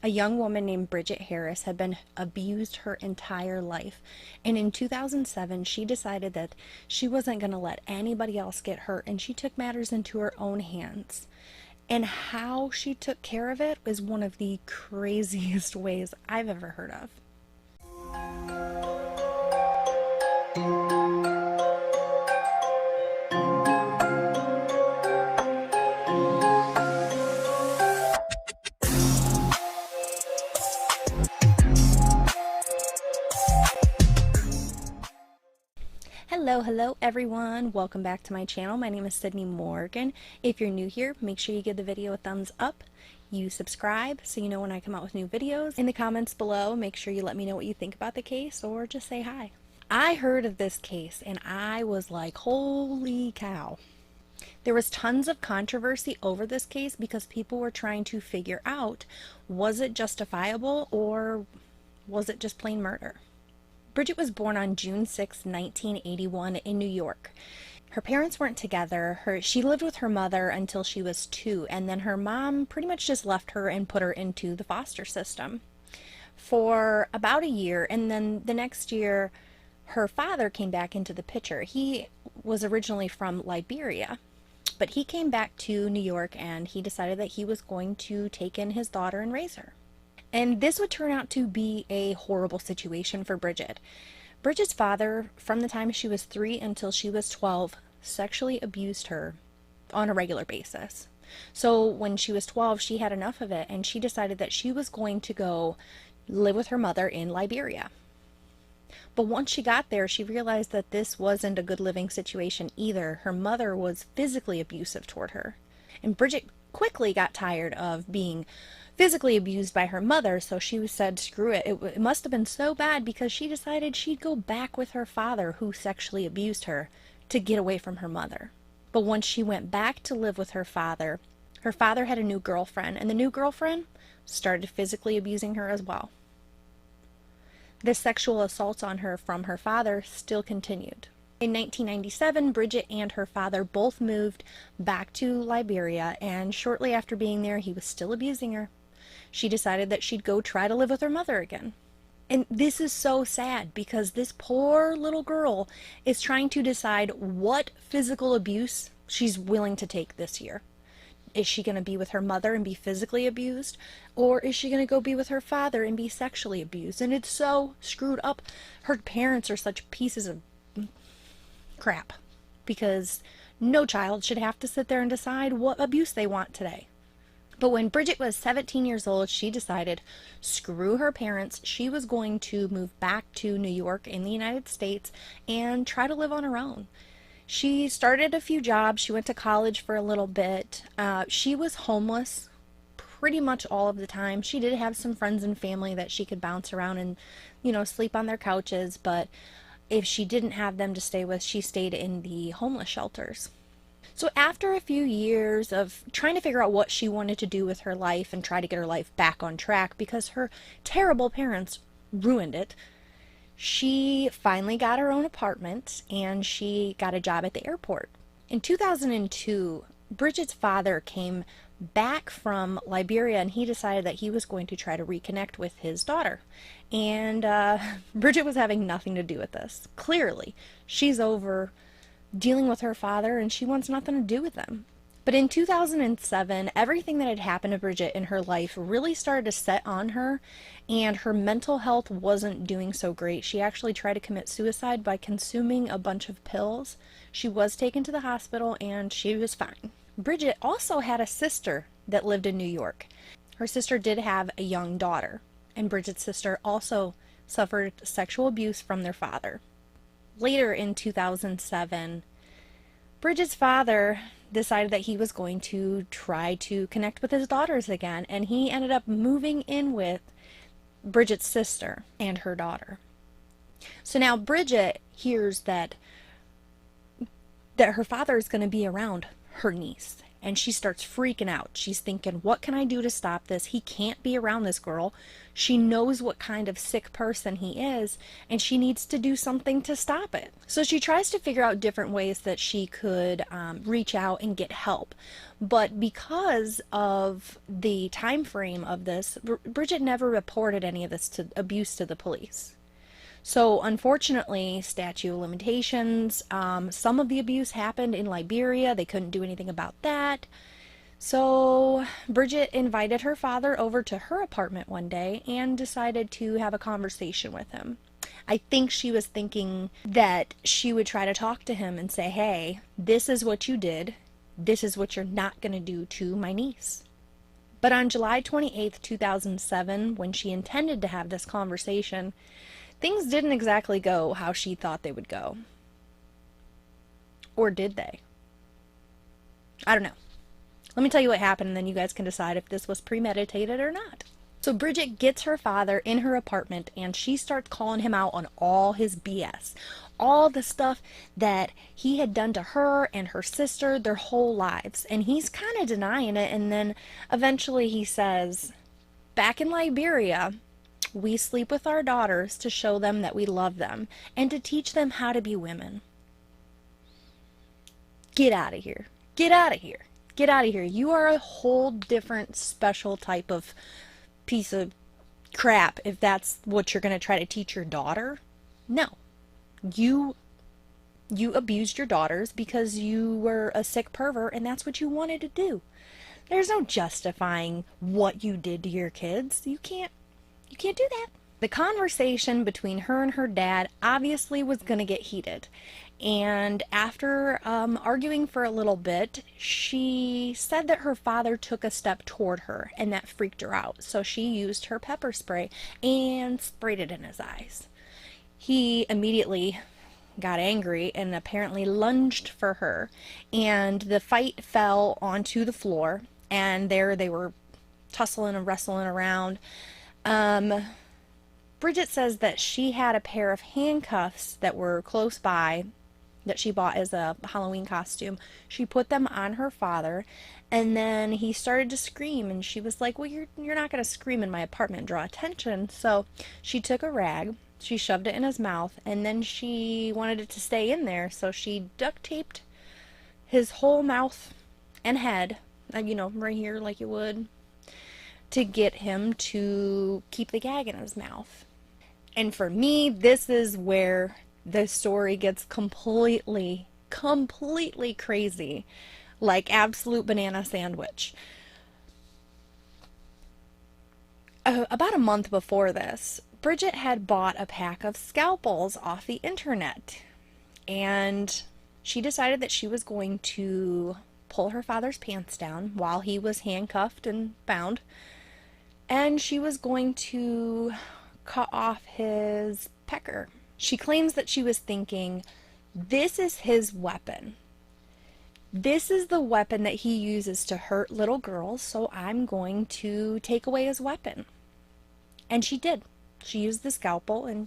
A young woman named Bridget Harris had been abused her entire life. And in 2007, she decided that she wasn't going to let anybody else get hurt, and she took matters into her own hands. And how she took care of it is one of the craziest ways I've ever heard of. Hello everyone. Welcome back to my channel. My name is Sydney Morgan. If you're new here, make sure you give the video a thumbs up. You subscribe so you know when I come out with new videos. In the comments below, make sure you let me know what you think about the case or just say hi. I heard of this case and I was like, holy cow. There was tons of controversy over this case because people were trying to figure out, was it justifiable or was it just plain murder? Bridget was born on June 6, 1981 in New York. Her parents weren't together. She lived with her mother until she was 2, and then her mom pretty much just left her and put her into the foster system for about a year, and then the next year her father came back into the picture. He was originally from Liberia, but he came back to New York and he decided that he was going to take in his daughter and raise her. And this would turn out to be a horrible situation for Bridget. Bridget's father, from the time she was 3 until she was 12, sexually abused her on a regular basis. So when she was 12, she had enough of it and she decided that she was going to go live with her mother in Liberia. But once she got there, she realized that this wasn't a good living situation either. Her mother was physically abusive toward her. And Bridget quickly got tired of being physically abused by her mother, so she said screw it. It must have been so bad because she decided she'd go back with her father who sexually abused her to get away from her mother. But once she went back to live with her father had a new girlfriend, and the new girlfriend started physically abusing her as well. The sexual assaults on her from her father still continued. In 1997, Bridget and her father both moved back to Liberia, and shortly after being there, he was still abusing her. She decided that she'd go try to live with her mother again. And this is so sad because this poor little girl is trying to decide what physical abuse she's willing to take this year. Is she going to be with her mother and be physically abused? Or is she going to go be with her father and be sexually abused? And it's so screwed up. Her parents are such pieces of crap because no child should have to sit there and decide what abuse they want today. But when Bridget was 17 years old, she decided, screw her parents, she was going to move back to New York in the United States and try to live on her own. She started a few jobs. She went to college for a little bit. She was homeless pretty much all of the time. She did have some friends and family that she could bounce around and, sleep on their couches, but if she didn't have them to stay with, she stayed in the homeless shelters. So after a few years of trying to figure out what she wanted to do with her life and try to get her life back on track because her terrible parents ruined it, she finally got her own apartment and she got a job at the airport. In 2002, Bridget's father came back from Liberia and he decided that he was going to try to reconnect with his daughter. And Bridget was having nothing to do with this. Clearly, she's over dealing with her father and she wants nothing to do with them. But in 2007, everything that had happened to Bridget in her life really started to set on her, and her mental health wasn't doing so great. She actually tried to commit suicide by consuming a bunch of pills. She was taken to the hospital and she was fine. Bridget also had a sister that lived in New York. Her sister did have a young daughter, and Bridget's sister also suffered sexual abuse from their father. Later in 2007, Bridget's father decided that he was going to try to connect with his daughters again, and he ended up moving in with Bridget's sister and her daughter. So now Bridget hears that her father is going to be around her niece, and she starts freaking out. She's thinking, what can I do to stop this? He can't be around this girl. She knows what kind of sick person he is, and she needs to do something to stop it. So she tries to figure out different ways that she could reach out and get help. But because of the time frame of this, Bridget never reported any of this abuse to the police. So unfortunately, statute of limitations, some of the abuse happened in Liberia. They couldn't do anything about that. So Bridget invited her father over to her apartment one day and decided to have a conversation with him. I think she was thinking that she would try to talk to him and say, hey, this is what you did. This is what you're not going to do to my niece. But on July 28th, 2007, when she intended to have this conversation, things didn't exactly go how she thought they would go. Or did they? I don't know. Let me tell you what happened, and then you guys can decide if this was premeditated or not. So Bridget gets her father in her apartment, and she starts calling him out on all his BS. All the stuff that he had done to her and her sister their whole lives. And he's kind of denying it, and then eventually he says, back in Liberia, we sleep with our daughters to show them that we love them and to teach them how to be women. Get out of here. Get out of here. Get out of here. You are a whole different special type of piece of crap if that's what you're going to try to teach your daughter. No. You abused your daughters because you were a sick pervert and that's what you wanted to do. There's no justifying what you did to your kids. You can't do that. The conversation between her and her dad obviously was going to get heated. And after arguing for a little bit, she said that her father took a step toward her and that freaked her out. So she used her pepper spray and sprayed it in his eyes. He immediately got angry and apparently lunged for her. And the fight fell onto the floor. And there they were tussling and wrestling around. Bridget says that she had a pair of handcuffs that were close by that she bought as a Halloween costume. She put them on her father, and then he started to scream, and she was like, well, you're not going to scream in my apartment and draw attention. So she took a rag, she shoved it in his mouth, and then she wanted it to stay in there, so she duct taped his whole mouth and head, right here like you would, to get him to keep the gag in his mouth. And for me, this is where the story gets completely crazy. Like absolute banana sandwich. About a month before this, Bridget had bought a pack of scalpels off the internet. And she decided that she was going to pull her father's pants down while he was handcuffed and bound. And she was going to cut off his pecker. She claims that she was thinking, this is his weapon. This is the weapon that he uses to hurt little girls, so I'm going to take away his weapon. And she did. She used the scalpel and...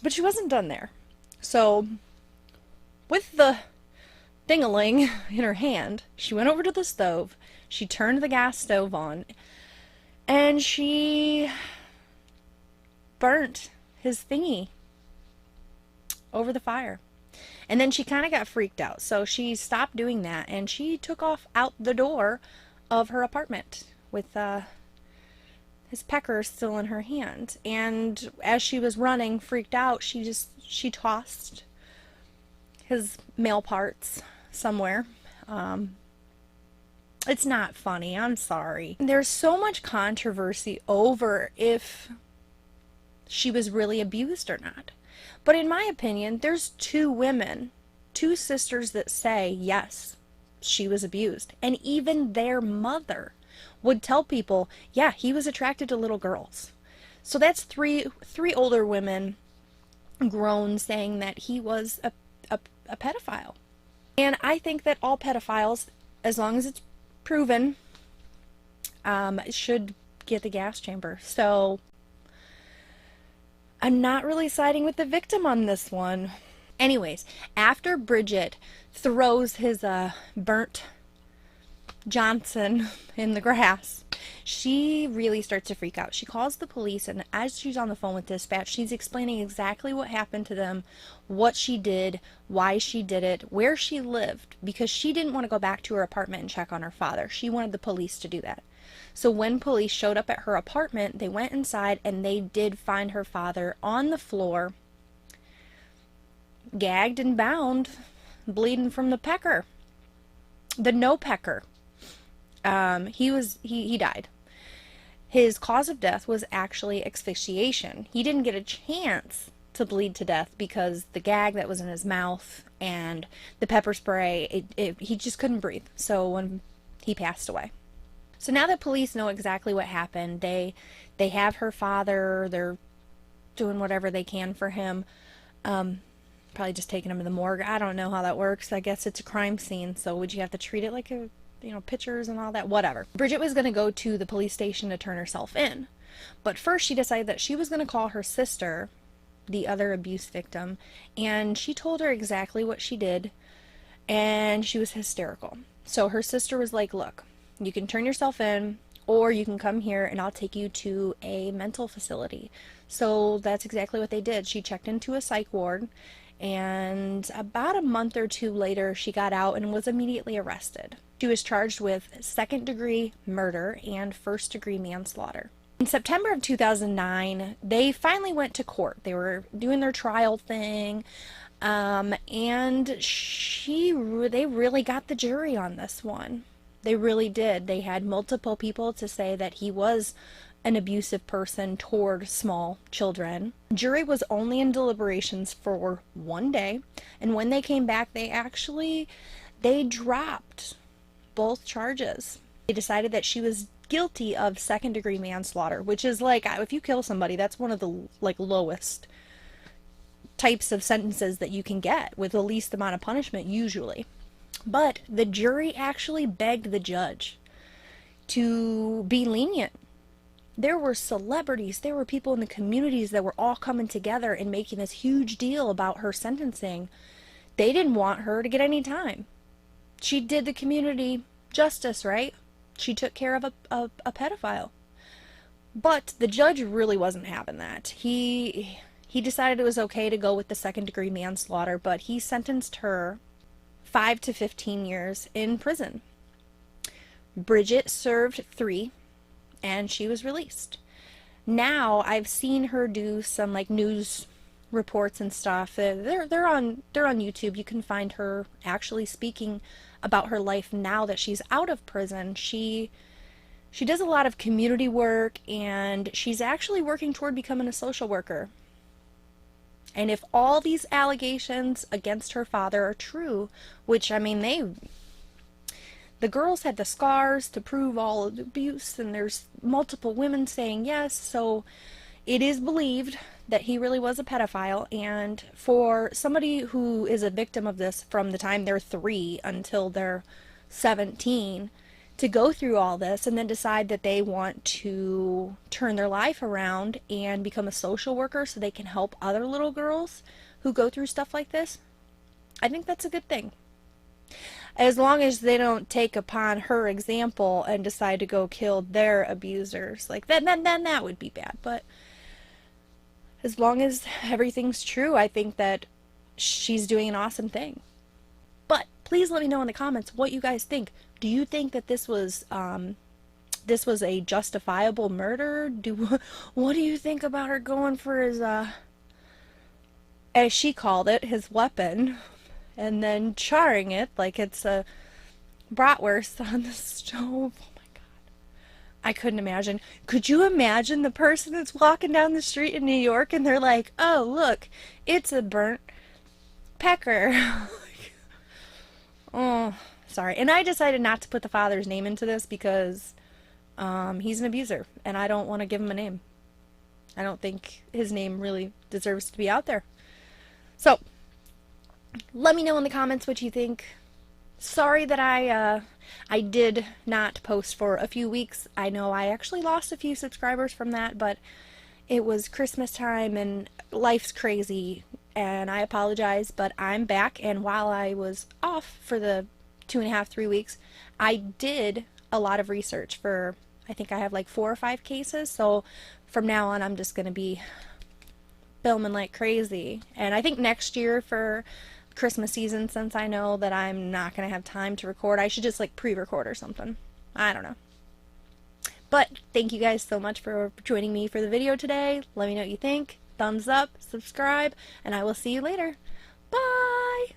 But she wasn't done there. So, with the ding-a-ling in her hand, she went over to the stove, she turned the gas stove on, and she burnt his thingy over the fire. And then she kind of got freaked out, so she stopped doing that, and she took off out the door of her apartment with his pecker still in her hand. And as she was running, freaked out, she tossed his male parts somewhere. It's not funny, I'm sorry. There's so much controversy over if she was really abused or not. But in my opinion, there's two women, two sisters that say, yes, she was abused. And even their mother would tell people, yeah, he was attracted to little girls. So that's three older women, grown, saying that he was a pedophile. And I think that all pedophiles, as long as it's proven, should get the gas chamber. So I'm not really siding with the victim on this one. Anyways, after Bridget throws his burnt Johnson in the grass, she really starts to freak out. She calls the police, and as she's on the phone with dispatch, she's explaining exactly what happened to them, what she did, why she did it, where she lived, because she didn't want to go back to her apartment and check on her father. She wanted the police to do that. So when police showed up at her apartment, they went inside and they did find her father on the floor, gagged and bound, bleeding from the pecker, the no pecker. He died. His cause of death was actually asphyxiation. He didn't get a chance to bleed to death because the gag that was in his mouth and the pepper spray, he just couldn't breathe. So when he passed away. So now that police know exactly what happened, they have her father, they're doing whatever they can for him. Probably just taking him to the morgue. I don't know how that works. I guess it's a crime scene, so would you have to treat it like a, pictures and all that? Whatever. Bridget was going to go to the police station to turn herself in. But first she decided that she was going to call her sister, the other abuse victim, and she told her exactly what she did, and she was hysterical. So her sister was like, look, you can turn yourself in, or you can come here and I'll take you to a mental facility. So that's exactly what they did. She checked into a psych ward, and about a month or two later she got out and was immediately arrested. She was charged with second-degree murder and first-degree manslaughter. In September of 2009, they finally went to court. They were doing their trial thing, and they really got the jury on this one. They really did. They had multiple people to say that he was an abusive person toward small children. Jury was only in deliberations for one day, and when they came back, they dropped both charges. They decided that she was guilty of second-degree manslaughter, which is like, if you kill somebody, that's one of the lowest types of sentences that you can get, with the least amount of punishment usually. But the jury actually begged the judge to be lenient. There were celebrities, there were people in the communities that were all coming together and making this huge deal about her sentencing. They didn't want her to get any time. She did the community justice, right? She took care of a pedophile. But the judge really wasn't having that. He decided it was okay to go with the second-degree manslaughter, but he sentenced her 5 to 15 years in prison. Bridget served 3, and she was released. Now I've seen her do some news reports and stuff. They're on YouTube. You can find her actually speaking about her life now that she's out of prison. She does a lot of community work, and she's actually working toward becoming a social worker. And if all these allegations against her father are true, which, the girls had the scars to prove all of the abuse, and there's multiple women saying yes, so it is believed that he really was a pedophile. And for somebody who is a victim of this from the time they're 3 until they're 17, to go through all this and then decide that they want to turn their life around and become a social worker so they can help other little girls who go through stuff like this, I think that's a good thing. As long as they don't take upon her example and decide to go kill their abusers, then that would be bad. But as long as everything's true, I think that she's doing an awesome thing. But please let me know in the comments what you guys think. Do you think that this was a justifiable murder? What do you think about her going for his, as she called it, his weapon, and then charring it like it's a bratwurst on the stove? Oh my God. I couldn't imagine. Could you imagine the person that's walking down the street in New York and they're like, oh, look, it's a burnt pecker. Oh, sorry. And I decided not to put the father's name into this because he's an abuser, and I don't want to give him a name. I don't think his name really deserves to be out there. So, let me know in the comments what you think. Sorry that I did not post for a few weeks. I know I actually lost a few subscribers from that, but it was Christmas time and life's crazy. and I apologize, but I'm back. And while I was off for the 2.5, 3 weeks, I did a lot of research for, I think I have like 4 or 5 cases. So from now on, I'm just going to be filming like crazy. And I think next year for Christmas season, since I know that I'm not going to have time to record, I should just like pre-record or something. I don't know. But thank you guys so much for joining me for the video today. Let me know what you think. Thumbs up, subscribe, and I will see you later. Bye!